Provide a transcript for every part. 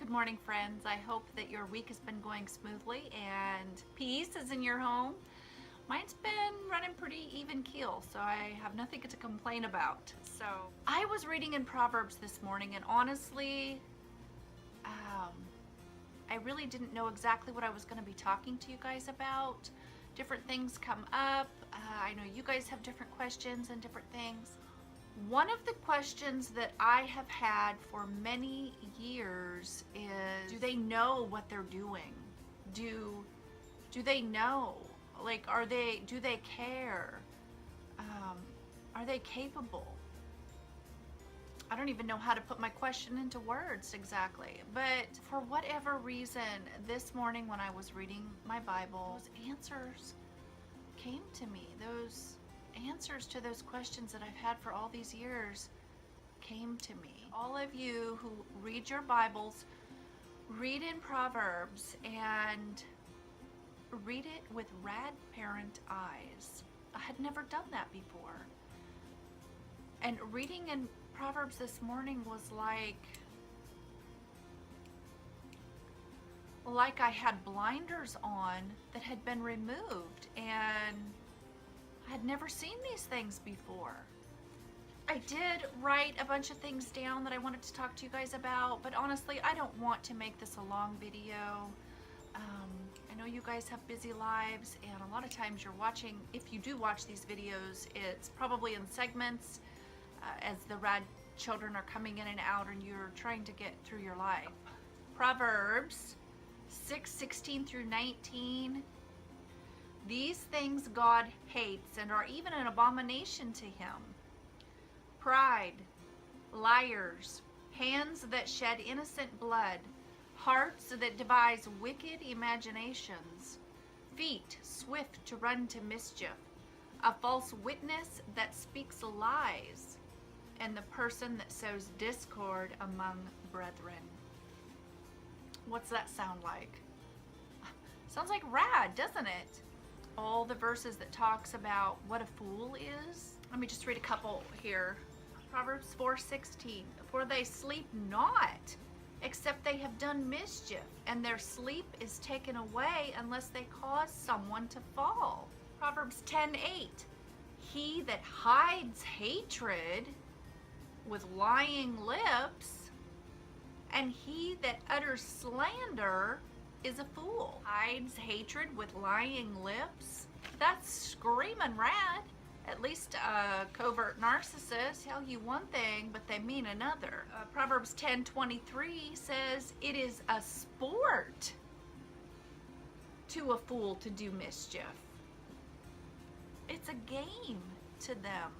Good morning, friends. I hope that your week has been going smoothly and peace is in your home. Mine's been running pretty even keel, so I have nothing to complain about. So I was reading in Proverbs this morning, and honestly, I really didn't know exactly what I was going to be talking to you guys about. Different things come up. I know you guys have different questions and different things. One of the questions that I have had for many years is, do they know what they're doing? Do they know? Like, do they care? Are they capable? I don't even know how to put my question into words exactly. But for whatever reason, this morning when I was reading my Bible, those answers came to me. Those answers to those questions that I've had for all these years came to me. All of you who read your Bibles, read in Proverbs and read it with RAD parent eyes. I had never done that before. And reading in Proverbs this morning was like I had blinders on that had been removed, and I had never seen these things before. I did write a bunch of things down that I wanted to talk to you guys about, but honestly, I don't want to make this a long video. I know you guys have busy lives, and a lot of times you're watching, if you do watch these videos, it's probably in segments as the RAD children are coming in and out and you're trying to get through your life. Proverbs 6:16 through 19. These things God hates and are even an abomination to him: pride, liars, hands that shed innocent blood, hearts that devise wicked imaginations, feet swift to run to mischief, a false witness that speaks lies, and the person that sows discord among brethren. What's that sound like? Sounds like RAD, doesn't it? All the verses that talks about what a fool is. Let me just read a couple here. Proverbs 4:16. For they sleep not, except they have done mischief, and their sleep is taken away unless they cause someone to fall. Proverbs 10:8. He that hides hatred with lying lips, and he that utters slander is a fool. Hides hatred with lying lips? That's screaming RAD. At least a covert narcissist tell you one thing, but they mean another. Proverbs 10:23 says, it is a sport to a fool to do mischief. It's a game to them.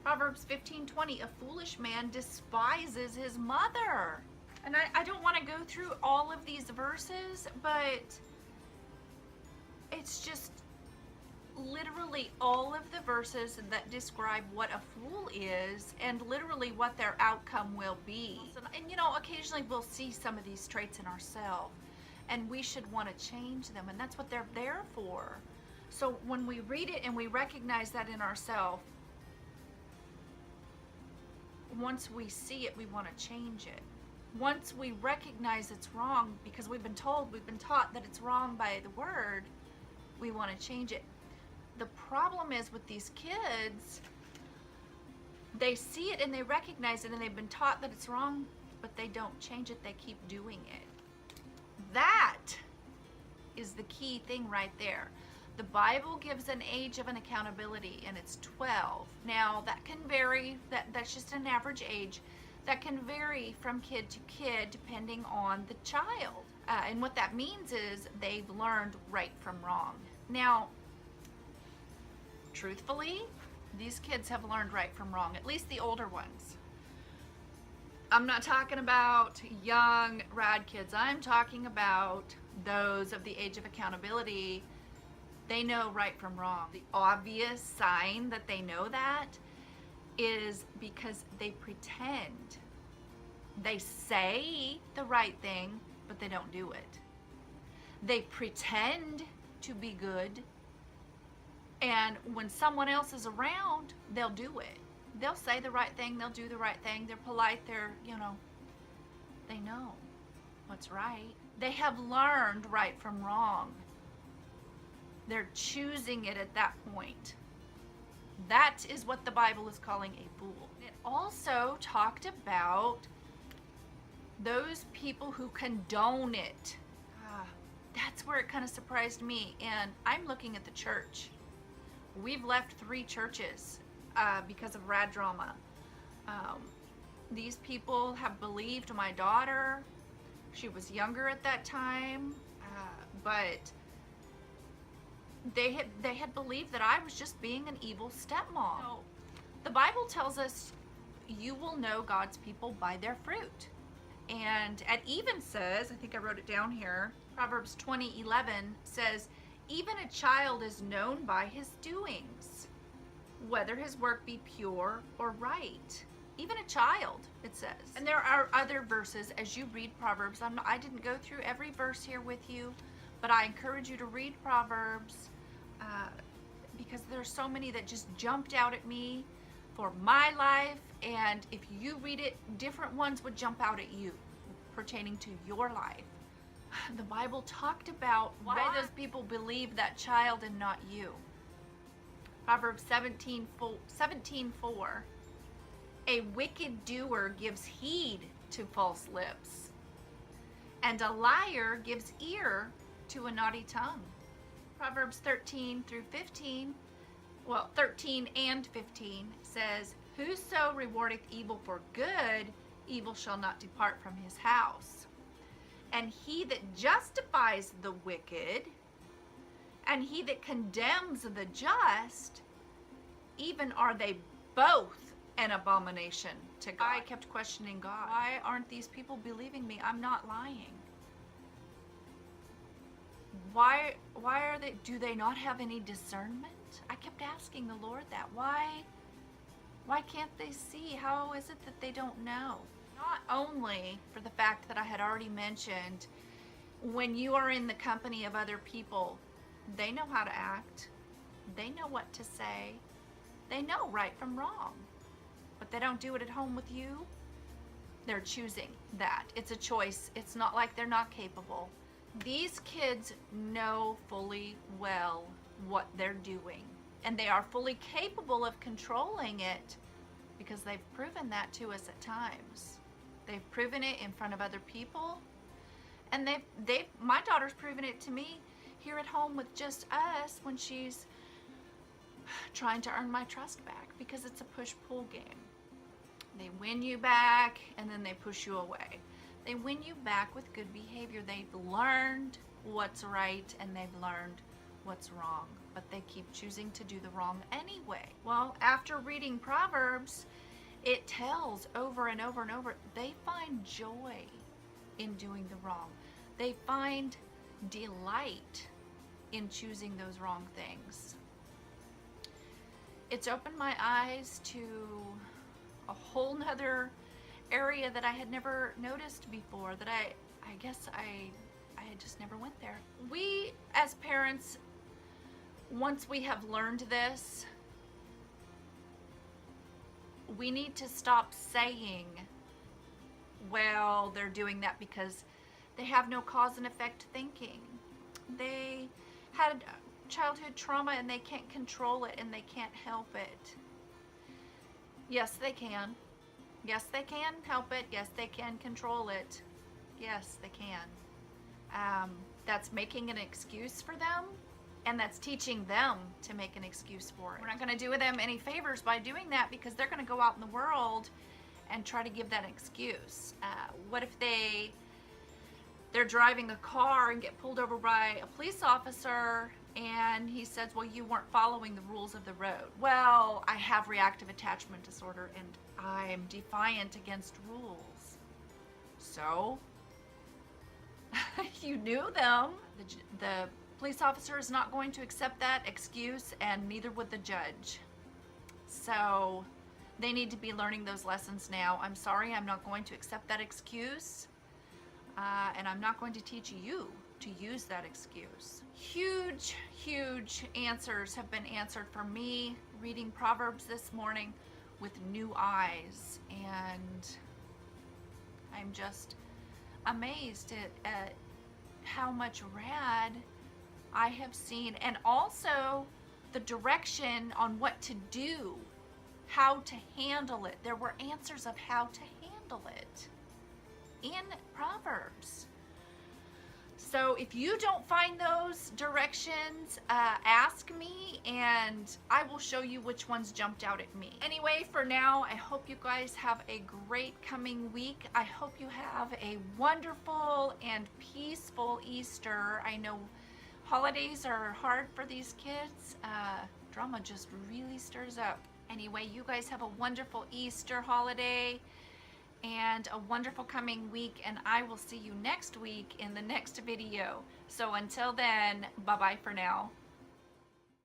Proverbs 15:20, a foolish man despises his mother. And I don't want to go through all of these verses, but it's just literally all of the verses that describe what a fool is and literally what their outcome will be. And you know, occasionally we'll see some of these traits in ourselves, and we should want to change them, and that's what they're there for. So when we read it and we recognize that in ourselves, once we see it, we want to change it. Once we recognize it's wrong because we've been taught that it's wrong by the word, we want to change it. The problem is with these kids, they see it and they recognize it and they've been taught that it's wrong, but they don't change it. They keep doing it. That is the key thing right there. The Bible gives an age of an accountability, and it's 12. Now that can vary, that's just an average age. That can vary from kid to kid depending on the child. And what that means is they've learned right from wrong. Now, truthfully, these kids have learned right from wrong, at least the older ones. I'm not talking about young RAD kids. I'm talking about those of the age of accountability. They know right from wrong. The obvious sign that they know that is because they pretend. They say the right thing, but they don't do it. They pretend to be good, and when someone else is around, they'll do it. They'll say the right thing, they'll do the right thing, they're polite, they're, they know. what's right. They have learned right from wrong. They're choosing it at that point. That is what the Bible is calling a fool. It also talked about those people who condone it. That's where it kind of surprised me. And I'm looking at the church. We've left 3 churches because of RAD drama. These people have believed my daughter. She was younger at that time, but they had believed that I was just being an evil stepmom. So, the Bible tells us you will know God's people by their fruit. And it even says, I think I wrote it down here, Proverbs 20:11 says, even a child is known by his doings, whether his work be pure or right. Even a child, it says. And there are other verses as you read Proverbs. I didn't go through every verse here with you, but I encourage you to read Proverbs because there's so many that just jumped out at me for my life. And if you read it, different ones would jump out at you pertaining to your life. The Bible talked about why those people believe that child and not you. Proverbs 17:4. A wicked doer gives heed to false lips, and a liar gives ear to a naughty tongue. Proverbs 13 and 15 says, whoso rewardeth evil for good, evil shall not depart from his house. And he that justifies the wicked, and he that condemns the just, even are they both an abomination to God. I kept questioning God. Why aren't these people believing me? I'm not lying. Why are they, do they not have any discernment? I kept asking the Lord that. Why can't they see? How is it that they don't know? Not only for the fact that I had already mentioned, when you are in the company of other people, they know how to act. They know what to say. They know right from wrong. But they don't do it at home with you. They're choosing that. It's a choice. It's not like they're not capable. These kids know fully well what they're doing, and they are fully capable of controlling it because they've proven that to us at times. They've proven it in front of other people, and my daughter's proven it to me here at home with just us when she's trying to earn my trust back, because it's a push-pull game. They win you back and then they push you away. They win you back with good behavior. They've learned what's right and they've learned what's wrong, but they keep choosing to do the wrong anyway. Well, after reading Proverbs, it tells over and over and over, they find joy in doing the wrong. They find delight in choosing those wrong things. It's opened my eyes to a whole nother area that I had never noticed before, that I guess I had just never went there. We as parents, once we have learned this, we need to stop saying, well, they're doing that because they have no cause and effect thinking. They had childhood trauma and they can't control it and they can't help it. Yes, they can. Yes, they can help it. Yes, they can control it. Yes, they can. That's making an excuse for them, and that's teaching them to make an excuse for it. We're not going to do them any favors by doing that, because they're going to go out in the world and try to give that excuse. What if they're driving a car and get pulled over by a police officer and he says, well, you weren't following the rules of the road. Well, I have reactive attachment disorder and I'm defiant against rules. So, you knew them. The police officer is not going to accept that excuse, and neither would the judge. So, they need to be learning those lessons now. I'm sorry, I'm not going to accept that excuse, and I'm not going to teach you to use that excuse. Huge, huge answers have been answered for me reading Proverbs this morning with new eyes, and amazed at how much RAD I have seen, and also the direction on what to do, how to handle it. There were answers of how to handle it in Proverbs. So if you don't find those directions, ask me and I will show you which ones jumped out at me. Anyway, for now, I hope you guys have a great coming week. I hope you have a wonderful and peaceful Easter. I know holidays are hard for these kids. Drama just really stirs up. Anyway, you guys have a wonderful Easter holiday and a wonderful coming week, and I will see you next week in the next video. So until then, bye-bye for now.